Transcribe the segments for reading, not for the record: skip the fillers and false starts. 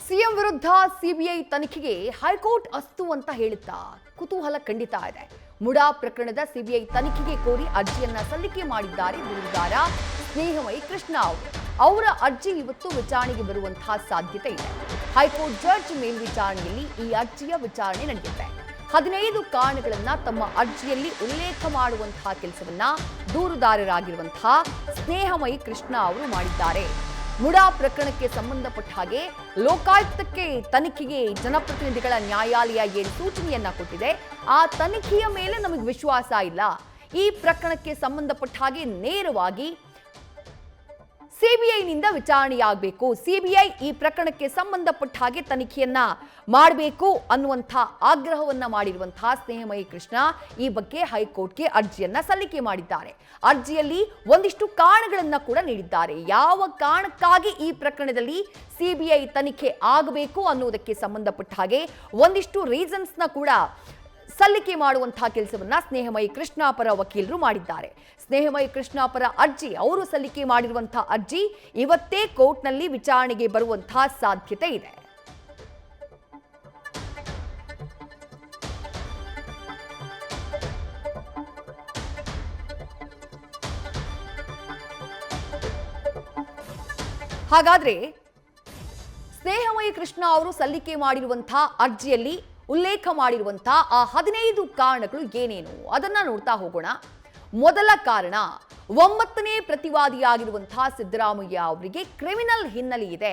CM ವಿರುದ್ಧ CBI ತನಿಖೆಗೆ high court ಅಸ್ತು ಅಂತ ಹೇಳುತ್ತಾ ಕುತೂಹಲ ಖಂಡಿತ ಇದೆ. ಮುಡಾ ಪ್ರಕರಣದ ಸಿಬಿಐ ತನಿಖೆಗೆ ಕೋರಿ ಅರ್ಜಿಯನ್ನ ಸಲ್ಲಿಕೆ ಮಾಡಿದ್ದಾರೆ ದೂರುದಾರ ಸ್ನೇಹಮಯಿ ಕೃಷ್ಣ ಅವರ ಅರ್ಜಿ ಇವತ್ತು ವಿಚಾರಣೆಗೆ ಬರುವಂತಹ ಸಾಧ್ಯತೆ ಇದೆ. ಹೈಕೋರ್ಟ್ ಜಡ್ಜ್ ಮೇಲ್ವಿಚಾರಣೆಯಲ್ಲಿ ಈ ಅರ್ಜಿಯ ವಿಚಾರಣೆ ನಡೆಯುತ್ತೆ. 15 ಕಾರಣಗಳನ್ನ ತಮ್ಮ ಅರ್ಜಿಯಲ್ಲಿ ಉಲ್ಲೇಖ ಮಾಡುವಂತಹ ಕೆಲಸವನ್ನ ದೂರುದಾರರಾಗಿರುವಂತಹ ಸ್ನೇಹಮಯಿ ಕೃಷ್ಣ ಅವರು ಮಾಡಿದ್ದಾರೆ. ಮುಡಾ ಪ್ರಕರಣಕ್ಕೆ ಸಂಬಂಧಪಟ್ಟ ಹಾಗೆ ಲೋಕಾಯುಕ್ತಕ್ಕೆ ತನಿಖೆಗೆ ಜನಪ್ರತಿನಿಧಿಗಳ ನ್ಯಾಯಾಲಯ ಏನು ಸೂಚನೆಯನ್ನ ಕೊಟ್ಟಿದೆ, ಆ ತನಿಖೆಯ ಮೇಲೆ ನಮಗೆ ವಿಶ್ವಾಸ ಇಲ್ಲ. ಈ ಪ್ರಕರಣಕ್ಕೆ ಸಂಬಂಧಪಟ್ಟ ಹಾಗೆ ನೇರವಾಗಿ ಸಿಬಿಐನಿಂದ ವಿಚಾರಣೆಯಾಗಬೇಕು, ಸಿಬಿಐ ಈ ಪ್ರಕರಣಕ್ಕೆ ಸಂಬಂಧಪಟ್ಟ ಹಾಗೆ ತನಿಖೆಯನ್ನ ಮಾಡಬೇಕು ಅನ್ನುವಂಥ ಆಗ್ರಹವನ್ನ ಮಾಡಿರುವಂತಹ ಸ್ನೇಹಮಯಿ ಕೃಷ್ಣ ಈ ಬಗ್ಗೆ ಹೈಕೋರ್ಟ್ಗೆ ಅರ್ಜಿಯನ್ನ ಸಲ್ಲಿಕೆ ಮಾಡಿದ್ದಾರೆ. ಅರ್ಜಿಯಲ್ಲಿ ಒಂದಿಷ್ಟು ಕಾರಣಗಳನ್ನ ಕೂಡ ನೀಡಿದ್ದಾರೆ. ಯಾವ ಕಾರಣಕ್ಕಾಗಿ ಈ ಪ್ರಕರಣದಲ್ಲಿ ಸಿಬಿಐ ತನಿಖೆ ಆಗಬೇಕು ಅನ್ನೋದಕ್ಕೆ ಸಂಬಂಧಪಟ್ಟ ಹಾಗೆ ಒಂದಿಷ್ಟು ರೀಸನ್ಸ್ನ ಕೂಡ ಸಲ್ಲಿಕೆ ಮಾಡುವಂತಹ ಕೆಲಸವನ್ನ ಸ್ನೇಹಮಯಿ ಕೃಷ್ಣ ಪರ ವಕೀಲರು ಮಾಡಿದ್ದಾರೆ. ಸ್ನೇಹಮಯಿ ಕೃಷ್ಣ ಪರ ಅರ್ಜಿ ಅವರು ಸಲ್ಲಿಕೆ ಮಾಡಿರುವಂತಹ ಅರ್ಜಿ ಇವತ್ತೇ ಕೋರ್ಟ್ನಲ್ಲಿ ವಿಚಾರಣೆಗೆ ಬರುವಂತಹ ಸಾಧ್ಯತೆ ಇದೆ. ಹಾಗಾದ್ರೆ ಸ್ನೇಹಮಯಿ ಕೃಷ್ಣ ಅವರು ಸಲ್ಲಿಕೆ ಮಾಡಿರುವಂತಹ ಅರ್ಜಿಯಲ್ಲಿ ಉಲ್ಲೇಖ ಮಾಡಿರುವಂತಹ ಆ 15 ಕಾರಣಗಳು ಏನೇನು ಅದನ್ನ ನೋಡ್ತಾ ಹೋಗೋಣ. ಮೊದಲ ಕಾರಣ, 9ನೇ ಪ್ರತಿವಾದಿಯಾಗಿರುವಂತಹ ಸಿದ್ದರಾಮಯ್ಯ ಅವರಿಗೆ ಕ್ರಿಮಿನಲ್ ಹಿನ್ನೆಲೆ ಇದೆ.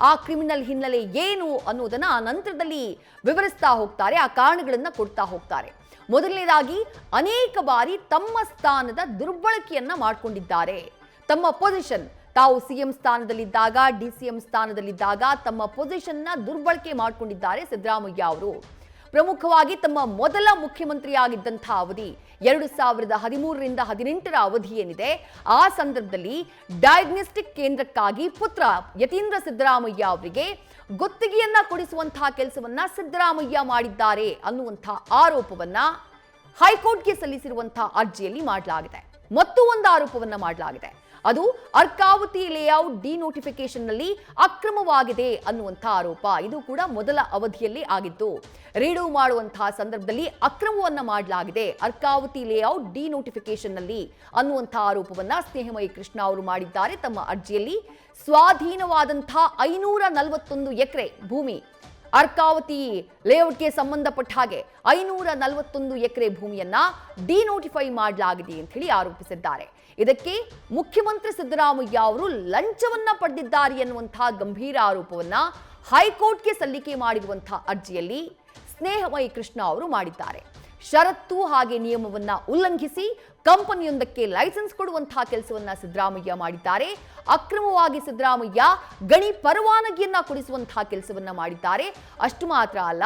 ಆ ಕ್ರಿಮಿನಲ್ ಹಿನ್ನೆಲೆ ಏನು ಅನ್ನೋದನ್ನ ನಂತರದಲ್ಲಿ ವಿವರಿಸ್ತಾ ಹೋಗ್ತಾರೆ, ಆ ಕಾರಣಗಳನ್ನ ಕೊಡ್ತಾ ಹೋಗ್ತಾರೆ. ಮೊದಲನೇದಾಗಿ, ಅನೇಕ ಬಾರಿ ತಮ್ಮ ಸ್ಥಾನದ ದುರ್ಬಳಕೆಯನ್ನ ಮಾಡಿಕೊಂಡಿದ್ದಾರೆ. ತಮ್ಮ ಪೊಸಿಷನ್, ತಾವು ಸಿಎಂ ಸ್ಥಾನದಲ್ಲಿದ್ದಾಗ, ಡಿಸಿಎಂ ಸ್ಥಾನದಲ್ಲಿದ್ದಾಗ ತಮ್ಮ ಪೊಸಿಷನ್ನ ದುರ್ಬಳಕೆ ಮಾಡಿಕೊಂಡಿದ್ದಾರೆ ಸಿದ್ದರಾಮಯ್ಯ ಅವರು. ಪ್ರಮುಖವಾಗಿ ತಮ್ಮ ಮೊದಲ ಮುಖ್ಯಮಂತ್ರಿಯಾಗಿದ್ದಂತಹ ಅವಧಿ 2013ರಿಂದ 18ರ ಅವಧಿ ಏನಿದೆ, ಆ ಸಂದರ್ಭದಲ್ಲಿ ಡಯಾಗ್ನೋಸ್ಟಿಕ್ ಕೇಂದ್ರಕ್ಕಾಗಿ ಪುತ್ರ ಯತೀಂದ್ರ ಸಿದ್ದರಾಮಯ್ಯ ಅವರಿಗೆ ಗುತ್ತಿಗೆಯನ್ನ ಕೊಡಿಸುವಂತಹ ಕೆಲಸವನ್ನ ಸಿದ್ದರಾಮಯ್ಯ ಮಾಡಿದ್ದಾರೆ ಅನ್ನುವಂತಹ ಆರೋಪವನ್ನ ಹೈಕೋರ್ಟ್ಗೆ ಸಲ್ಲಿಸಿರುವಂತಹ ಅರ್ಜಿಯಲ್ಲಿ ಮಾಡಲಾಗಿದೆ. ಮತ್ತು ಒಂದು ಆರೋಪವನ್ನ ಮಾಡಲಾಗಿದೆ, ಅದು ಅರ್ಕಾವತಿ ಲೇಔಟ್ ಡಿನೋಟಿಫಿಕೇಶನ್ ನಲ್ಲಿ ಅಕ್ರಮವಾಗಿದೆ ಅನ್ನುವಂಥ ಆರೋಪ. ಇದು ಕೂಡ ಮೊದಲ ಅವಧಿಯಲ್ಲಿ ಆಗಿತ್ತು. ರೀಡು ಮಾಡುವಂತಹ ಸಂದರ್ಭದಲ್ಲಿ ಅಕ್ರಮವನ್ನ ಮಾಡಲಾಗಿದೆ ಅರ್ಕಾವತಿ ಲೇಔಟ್ ಡಿನೋಟಿಫಿಕೇಶನ್ ನಲ್ಲಿ ಅನ್ನುವಂಥ ಆರೋಪವನ್ನ ಸ್ನೇಹಮಯಿ ಕೃಷ್ಣ ಅವರು ಮಾಡಿದ್ದಾರೆ ತಮ್ಮ ಅರ್ಜಿಯಲ್ಲಿ. ಸ್ವಾಧೀನವಾದಂತಹ 541 ಎಕರೆ ಭೂಮಿ, ಅರ್ಕಾವತಿ ಲೇಔಟ್ಗೆ ಸಂಬಂಧಪಟ್ಟ ಹಾಗೆ 541 ಎಕರೆ ಭೂಮಿಯನ್ನ ಡಿನೋಟಿಫೈ ಮಾಡಲಾಗಿದೆ ಅಂತ ಹೇಳಿ ಆರೋಪಿಸಿದ್ದಾರೆ. ಇದಕ್ಕೆ ಮುಖ್ಯಮಂತ್ರಿ ಸಿದ್ದರಾಮಯ್ಯ ಅವರು ಲಂಚವನ್ನ ಪಡೆದಿದ್ದಾರೆ ಎನ್ನುವಂತಹ ಗಂಭೀರ ಆರೋಪವನ್ನ ಹೈಕೋರ್ಟ್ಗೆ ಸಲ್ಲಿಕೆ ಮಾಡಿರುವಂತಹ ಅರ್ಜಿಯಲ್ಲಿ ಸ್ನೇಹಮಯಿ ಕೃಷ್ಣ ಅವರು ಮಾಡಿದ್ದಾರೆ. ಷರತ್ತು ಹಾಗೆ ನಿಯಮವನ್ನ ಉಲ್ಲಂಘಿಸಿ ಕಂಪನಿಯೊಂದಕ್ಕೆ ಲೈಸೆನ್ಸ್ ಕೊಡುವಂತಹ ಕೆಲಸವನ್ನ ಸಿದ್ದರಾಮಯ್ಯ ಮಾಡಿದ್ದಾರೆ. ಅಕ್ರಮವಾಗಿ ಸಿದ್ದರಾಮಯ್ಯ ಗಣಿ ಪರವಾನಗಿಯನ್ನ ಕೊಡಿಸುವಂತಹ ಕೆಲಸವನ್ನ ಮಾಡಿದ್ದಾರೆ. ಅಷ್ಟು ಮಾತ್ರ ಅಲ್ಲ,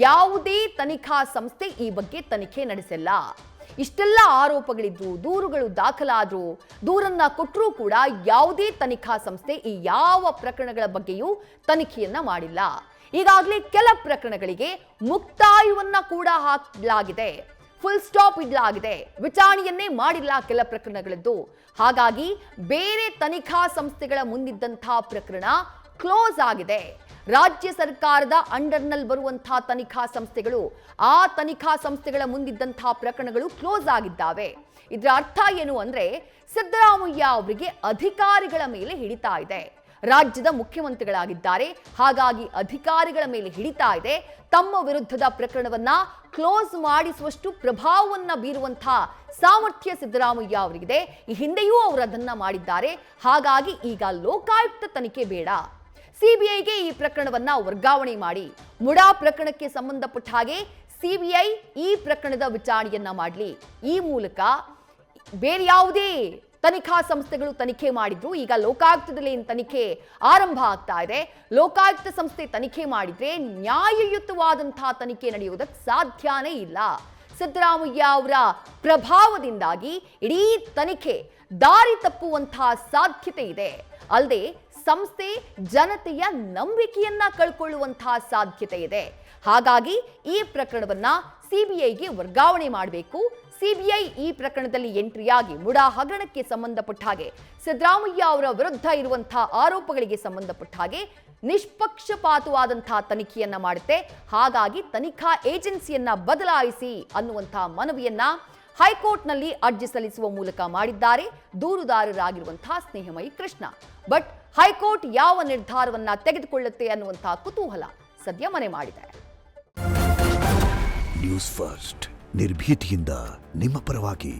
ಯಾವುದೇ ತನಿಖಾ ಸಂಸ್ಥೆ ಈ ಬಗ್ಗೆ ತನಿಖೆ ನಡೆಸಿಲ್ಲ. ಇಷ್ಟೆಲ್ಲ ಆರೋಪಗಳಿದ್ದು, ದೂರುಗಳು ದಾಖಲಾದ್ರು, ದೂರನ್ನ ಕೊಟ್ಟರೂ ಕೂಡ ಯಾವುದೇ ತನಿಖಾ ಸಂಸ್ಥೆ ಈ ಯಾವ ಪ್ರಕರಣಗಳ ಬಗ್ಗೆಯೂ ತನಿಖೆಯನ್ನ ಮಾಡಿಲ್ಲ. ಈಗಾಗಲೇ ಕೆಲ ಪ್ರಕರಣಗಳಿಗೆ ಮುಕ್ತಾಯವನ್ನ ಕೂಡ ಹಾಕಲಾಗಿದೆ, ಫುಲ್ ಸ್ಟಾಪ್ ಇಡಲಾಗಿದೆ, ವಿಚಾರಣೆಯನ್ನೇ ಮಾಡಿಲ್ಲ ಕೆಲ ಪ್ರಕರಣಗಳದ್ದು. ಹಾಗಾಗಿ ಬೇರೆ ತನಿಖಾ ಸಂಸ್ಥೆಗಳ ಮುಂದಿದ್ದಂತಹ ಪ್ರಕರಣ ಕ್ಲೋಸ್ ಆಗಿದೆ. ರಾಜ್ಯ ಸರ್ಕಾರದ ಅಂಡರ್ನಲ್ಲಿ ಬರುವಂತಹ ತನಿಖಾ ಸಂಸ್ಥೆಗಳು, ಆ ತನಿಖಾ ಸಂಸ್ಥೆಗಳ ಮುಂದಿದ್ದಂತಹ ಪ್ರಕರಣಗಳು ಕ್ಲೋಸ್ ಆಗಿದ್ದಾವೆ. ಇದರ ಅರ್ಥ ಏನು ಅಂದ್ರೆ, ಸಿದ್ದರಾಮಯ್ಯ ಅವರಿಗೆ ಅಧಿಕಾರಿಗಳ ಮೇಲೆ ಹಿಡಿತಾ ಇದೆ. ರಾಜ್ಯದ ಮುಖ್ಯಮಂತ್ರಿಗಳಾಗಿದ್ದಾರೆ, ಹಾಗಾಗಿ ಅಧಿಕಾರಿಗಳ ಮೇಲೆ ಹಿಡಿತಾ ಇದೆ. ತಮ್ಮ ವಿರುದ್ಧದ ಪ್ರಕರಣವನ್ನ ಕ್ಲೋಸ್ ಮಾಡಿಸುವಷ್ಟು ಪ್ರಭಾವವನ್ನ ಬೀರುವಂತಹ ಸಾಮರ್ಥ್ಯ ಸಿದ್ದರಾಮಯ್ಯ ಅವರಿಗಿದೆ. ಈ ಹಿಂದೆಯೂ ಅವರು ಅದನ್ನ ಮಾಡಿದ್ದಾರೆ. ಹಾಗಾಗಿ ಈಗ ಲೋಕಾಯುಕ್ತ ತನಿಖೆ ಬೇಡ, ಸಿಬಿಐಗೆ ಈ ಪ್ರಕರಣವನ್ನ ವರ್ಗಾವಣೆ ಮಾಡಿ, ಮುಡಾ ಪ್ರಕರಣಕ್ಕೆ ಸಂಬಂಧಪಟ್ಟ ಹಾಗೆ ಸಿಬಿಐ ಈ ಪ್ರಕರಣದ ವಿಚಾರಣೆಯನ್ನ ಮಾಡಲಿ. ಈ ಮೂಲಕ ಬೇರೆ ಯಾವುದೇ ತನಿಖಾ ಸಂಸ್ಥೆಗಳು ತನಿಖೆ ಮಾಡಿದ್ರು, ಈಗ ಲೋಕಾಯುಕ್ತದಲ್ಲಿ ತನಿಖೆ ಆರಂಭ ಆಗ್ತಾ ಇದೆ. ಲೋಕಾಯುಕ್ತ ಸಂಸ್ಥೆ ತನಿಖೆ ಮಾಡಿದ್ರೆ ನ್ಯಾಯಯುತವಾದಂತಹ ತನಿಖೆ ನಡೆಯುವುದಕ್ಕೆ ಸಾಧ್ಯನೇ ಇಲ್ಲ. ಸಿದ್ದರಾಮಯ್ಯ ಅವರ ಪ್ರಭಾವದಿಂದಾಗಿ ಇಡೀ ತನಿಖೆ ದಾರಿ ತಪ್ಪುವಂತಹ ಸಾಧ್ಯತೆ ಇದೆ. ಅಲ್ಲದೆ ಸಂಸ್ಥೆ ಜನತೆಯ ನಂಬಿಕೆಯನ್ನ ಕಳ್ಕೊಳ್ಳುವಂತಹ ಸಾಧ್ಯತೆ ಇದೆ. ಹಾಗಾಗಿ ಈ ಪ್ರಕರಣವನ್ನ ಸಿಬಿಐಗೆ ವರ್ಗಾವಣೆ ಮಾಡಬೇಕು. ಸಿಬಿಐ ಈ ಪ್ರಕರಣದಲ್ಲಿ ಎಂಟ್ರಿಯಾಗಿ ಮುಡಾ ಹಗರಣಕ್ಕೆ ಸಂಬಂಧಪಟ್ಟ ಹಾಗೆ ಸಿದ್ದರಾಮಯ್ಯ ಅವರ ವಿರುದ್ಧ ಇರುವಂತಹ ಆರೋಪಗಳಿಗೆ ಸಂಬಂಧಪಟ್ಟ ಹಾಗೆ ನಿಷ್ಪಕ್ಷಪಾತವಾದಂತಹ ತನಿಖೆಯನ್ನ ಮಾಡುತ್ತೆ. ಹಾಗಾಗಿ ತನಿಖಾ ಏಜೆನ್ಸಿಯನ್ನ ಬದಲಾಯಿಸಿ ಅನ್ನುವಂತಹ ಮನವಿಯನ್ನ ಹೈಕೋರ್ಟ್ನಲ್ಲಿ ಅರ್ಜಿ ಸಲ್ಲಿಸುವ ಮೂಲಕ ಮಾಡಿದ್ದಾರೆ ದೂರುದಾರರಾಗಿರುವಂತಹ ಸ್ನೇಹಮಯಿ ಕೃಷ್ಣ. ಬಟ್ ಹೈಕೋರ್ಟ್ ಯಾವ ನಿರ್ಧಾರವನ್ನ ತೆಗೆದುಕೊಳ್ಳುತ್ತೆ ಅನ್ನುವಂತಹ ಕುತೂಹಲ ಸದ್ಯ ಮನೆ ಮಾಡಿದೆ. ನ್ಯೂಸ್ ಫಸ್ಟ್ ನಿರ್ಭೀತಿಯಿಂದ ನಿಮ್ಮ ಪರವಾಗಿ.